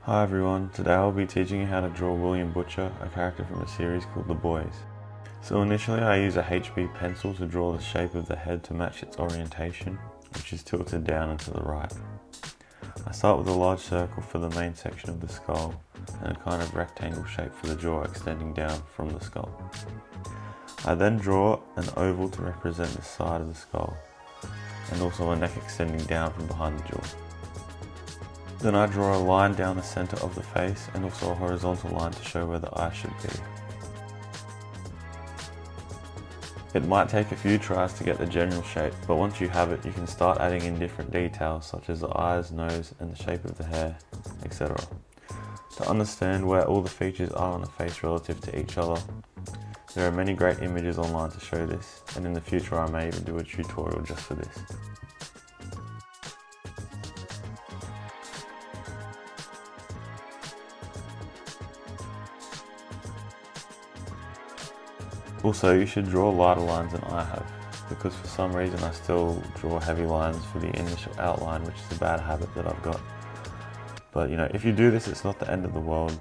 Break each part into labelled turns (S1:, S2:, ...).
S1: Hi everyone, today I'll be teaching you how to draw William Butcher, a character from a series called The Boys. So initially I use a HB pencil to draw the shape of the head to match its orientation, which is tilted down and to the right. I start with a large circle for the main section of the skull and a kind of rectangle shape for the jaw extending down from the skull. I then draw an oval to represent the side of the skull and also a neck extending down from behind the jaw. Then I draw a line down the centre of the face and also a horizontal line to show where the eye should be. It might take a few tries to get the general shape, but once you have it, you can start adding in different details such as the eyes, nose, and the shape of the hair, etc. To understand where all the features are on the face relative to each other, there are many great images online to show this, and in the future I may even do a tutorial just for this. Also, you should draw lighter lines than I have, because for some reason I still draw heavy lines for the initial outline, which is a bad habit that I've got. But if you do this, it's not the end of the world.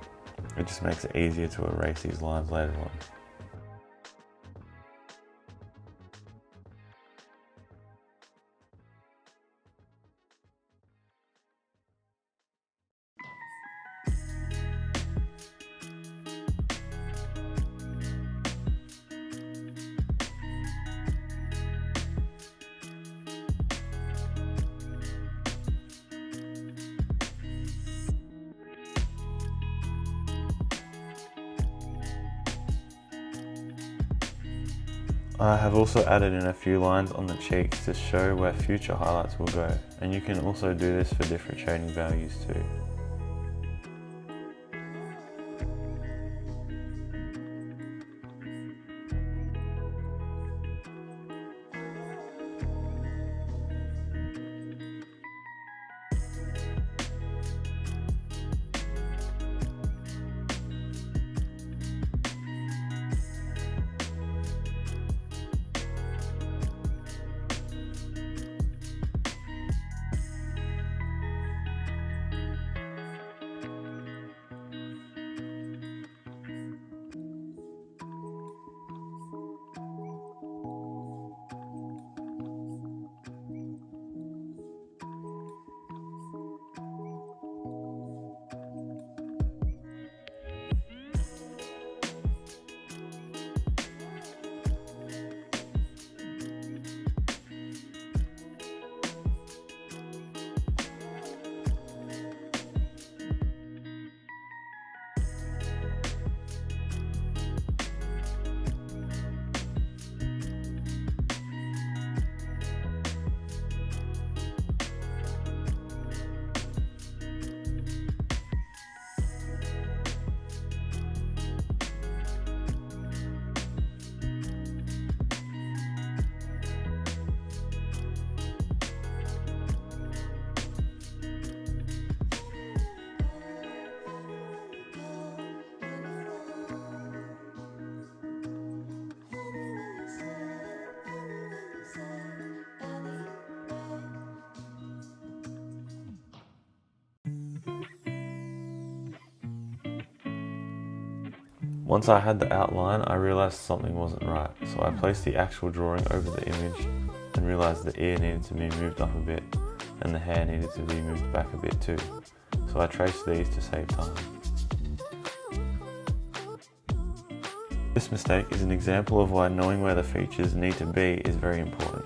S1: It just makes it easier to erase these lines later on. I have also added in a few lines on the cheeks to show where future highlights will go, and you can also do this for different shading values too. Once I had the outline, I realised something wasn't right, so I placed the actual drawing over the image and realised the ear needed to be moved up a bit and the hair needed to be moved back a bit too, so I traced these to save time. This mistake is an example of why knowing where the features need to be is very important.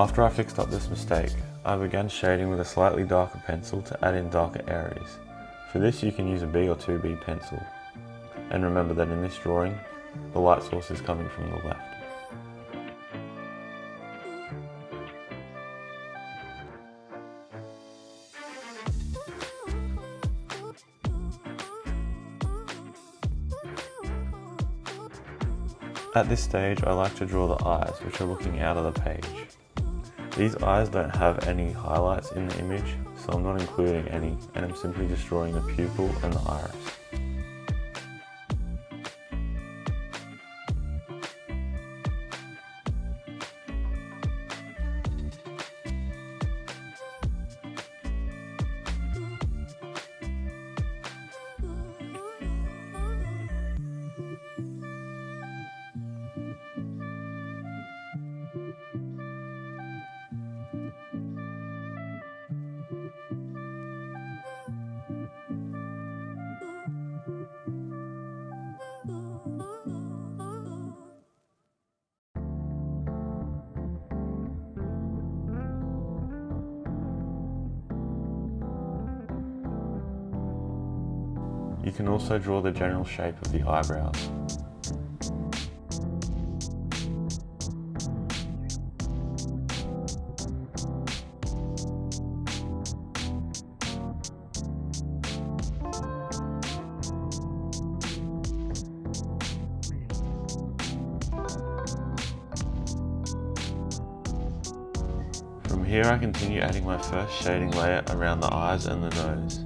S1: After I fixed up this mistake, I began shading with a slightly darker pencil to add in darker areas. For this you can use a B or 2B pencil. And remember that in this drawing, the light source is coming from the left. At this stage, I like to draw the eyes, which are looking out of the page. These eyes don't have any highlights in the image, so I'm not including any, and I'm simply just drawing the pupil and the iris. You can also draw the general shape of the eyebrows. From here I continue adding my first shading layer around the eyes and the nose.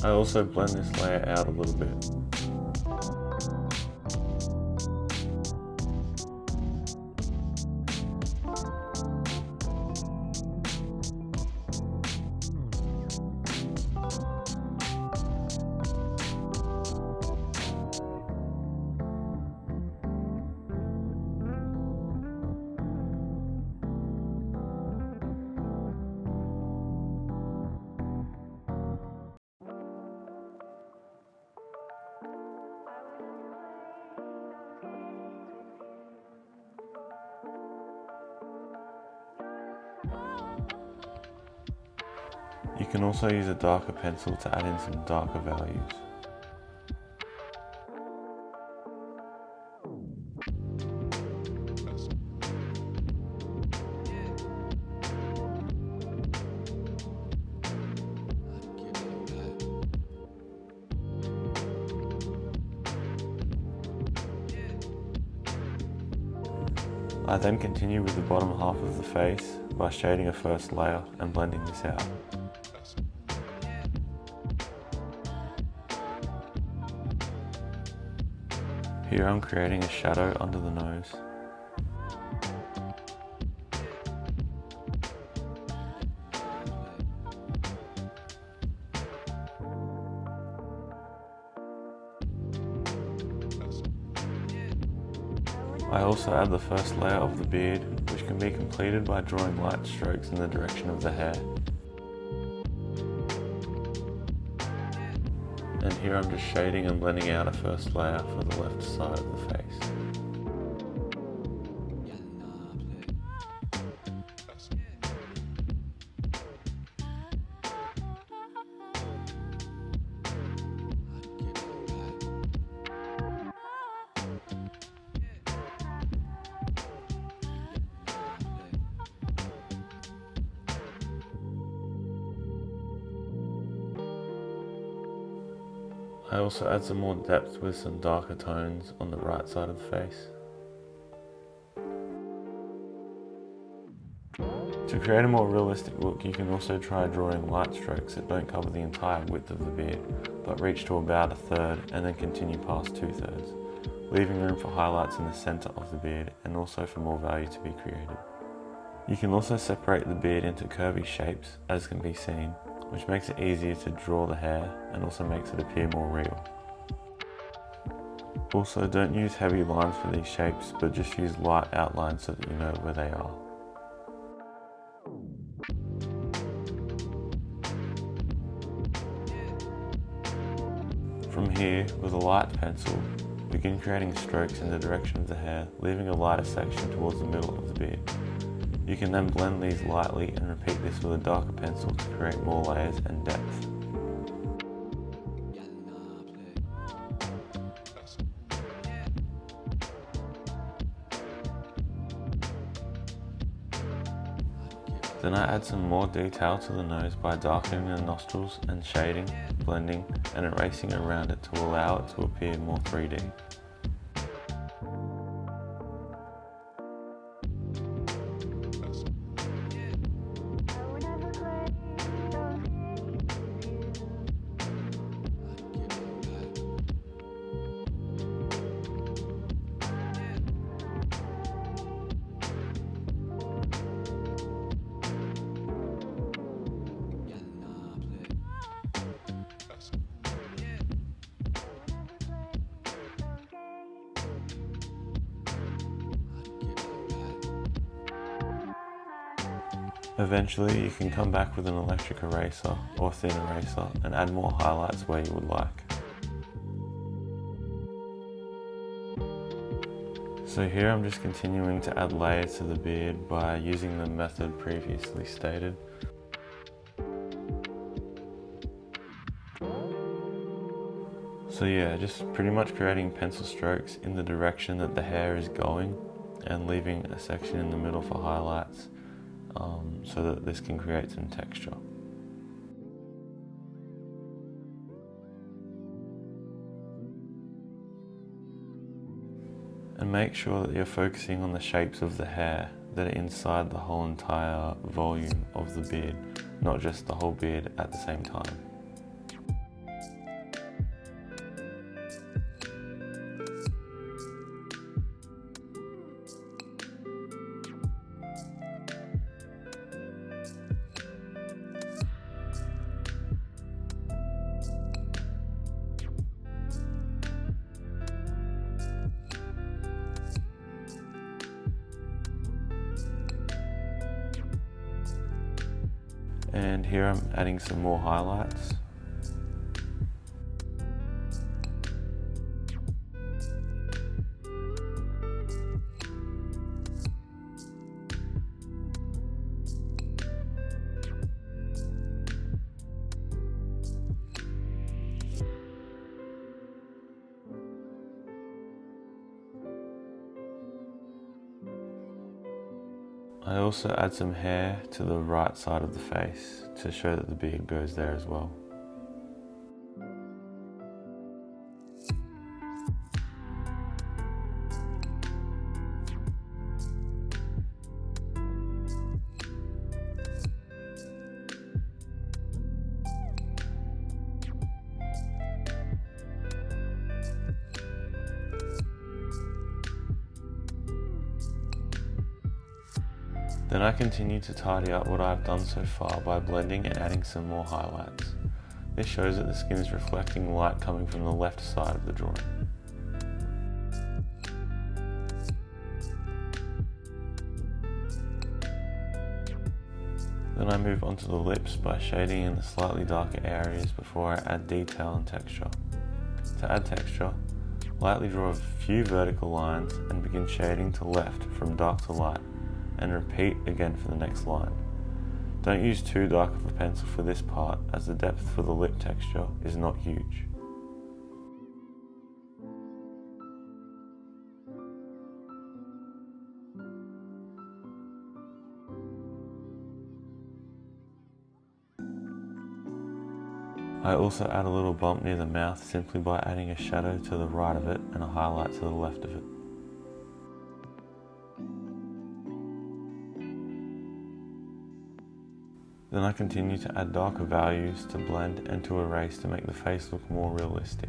S1: I also blend this layer out a little bit. You can also use a darker pencil to add in some darker values. I then continue with the bottom half of the face by shading a first layer and blending this out. Here I'm creating a shadow under the nose. I also add the first layer of the beard, which can be completed by drawing light strokes in the direction of the hair. And here I'm just shading and blending out a first layer for the left side of the face. I also add some more depth with some darker tones on the right side of the face. To create a more realistic look, you can also try drawing light strokes that don't cover the entire width of the beard, but reach to about 1/3 and then continue past 2/3. leaving room for highlights in the centre of the beard and also for more value to be created. You can also separate the beard into curvy shapes, as can be seen, which makes it easier to draw the hair and also makes it appear more real. Also, don't use heavy lines for these shapes, but just use light outlines so that you know where they are. From here, with a light pencil, begin creating strokes in the direction of the hair, leaving a lighter section towards the middle of the beard. You can then blend these lightly and repeat this with a darker pencil to create more layers and depth. Then I add some more detail to the nose by darkening the nostrils and shading, blending and erasing around it to allow it to appear more 3D. Eventually, you can come back with an electric eraser or thin eraser and add more highlights where you would like. So here I'm just continuing to add layers to the beard by using the method previously stated. So yeah, just pretty much creating pencil strokes in the direction that the hair is going and leaving a section in the middle for highlights. So that this can create some texture. And make sure that you're focusing on the shapes of the hair that are inside the whole entire volume of the beard, not just the whole beard at the same time. And here I'm adding some more highlights. I also add some hair to the right side of the face to show that the beard goes there as well. Then I continue to tidy up what I've done so far by blending and adding some more highlights. This shows that the skin is reflecting light coming from the left side of the drawing. Then I move on to the lips by shading in the slightly darker areas before I add detail and texture. To add texture, lightly draw a few vertical lines and begin shading to left from dark to light, and repeat again for the next line. Don't use too dark of a pencil for this part, as the depth for the lip texture is not huge. I also add a little bump near the mouth simply by adding a shadow to the right of it and a highlight to the left of it. Then I continue to add darker values to blend and to erase to make the face look more realistic.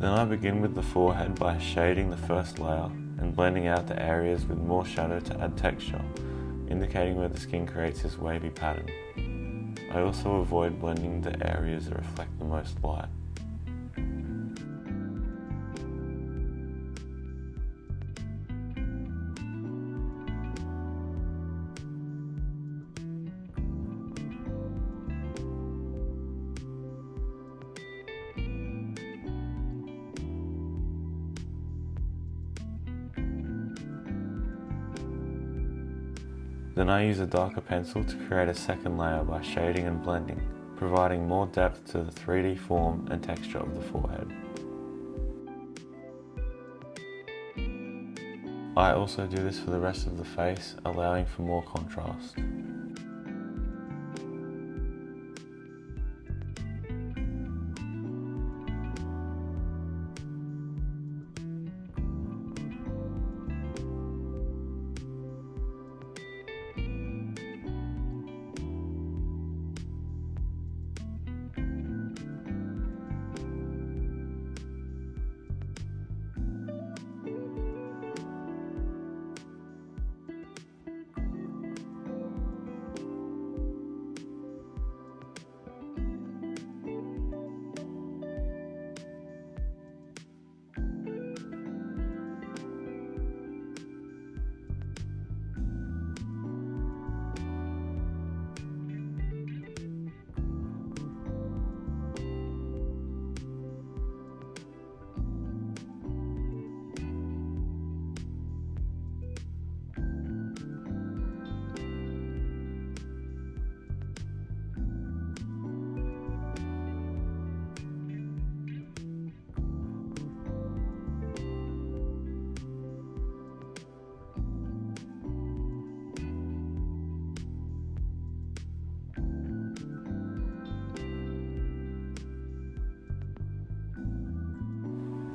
S1: Then I begin with the forehead by shading the first layer and blending out the areas with more shadow to add texture, indicating where the skin creates this wavy pattern. I also avoid blending the areas that reflect the most light. Then I use a darker pencil to create a second layer by shading and blending, providing more depth to the 3D form and texture of the forehead. I also do this for the rest of the face, allowing for more contrast.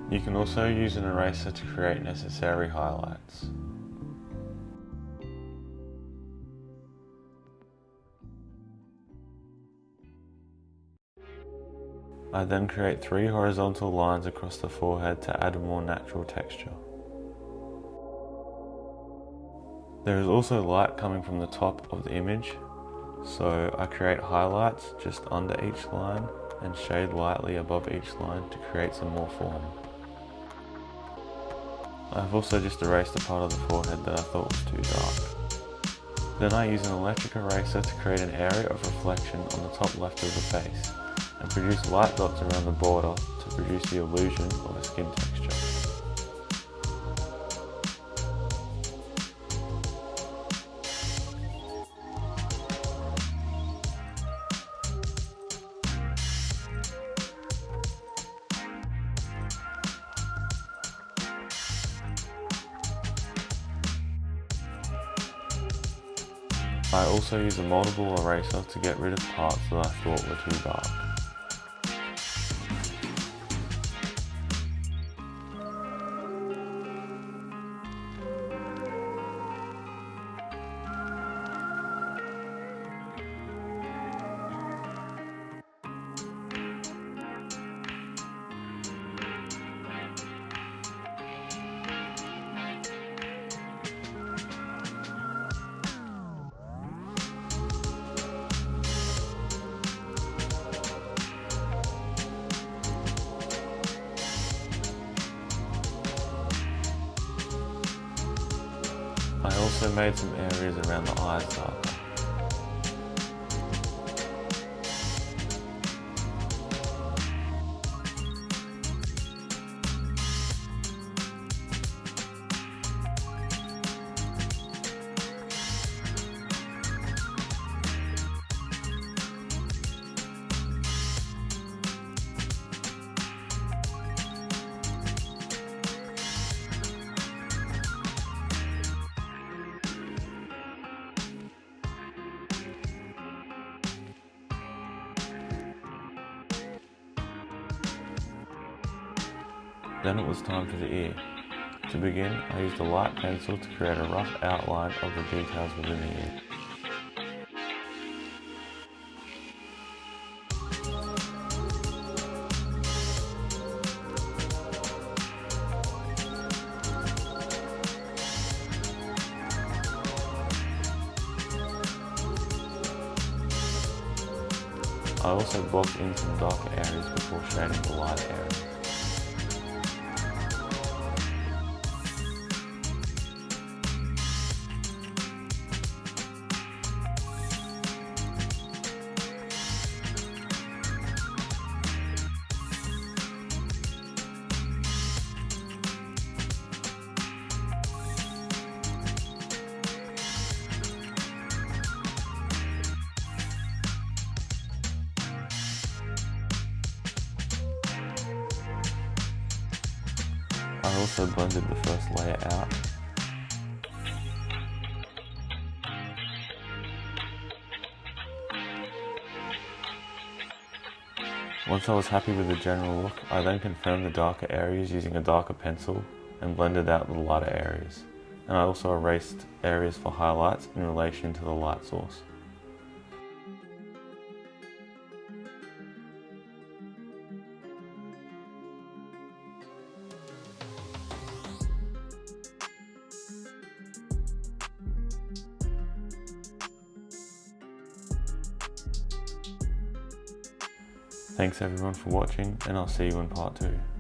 S1: You can also use an eraser to create necessary highlights. I then create 3 horizontal lines across the forehead to add a more natural texture. There is also light coming from the top of the image, so I create highlights just under each line and shade lightly above each line to create some more form. I've also just erased a part of the forehead that I thought was too dark. Then I use an electric eraser to create an area of reflection on the top left of the face and produce light dots around the border to produce the illusion of a skin texture. I also use a moldable eraser to get rid of parts that I thought were too dark. I also made some areas around the eyes darker. Then it was time for the ear. To begin, I used a light pencil to create a rough outline of the details within the ear. I also blocked in some darker areas before shading the lighter areas. I also blended the first layer out. Once I was happy with the general look, I then confirmed the darker areas using a darker pencil and blended out the lighter areas. And I also erased areas for highlights in relation to the light source. Thanks everyone for watching, and I'll see you in part 2.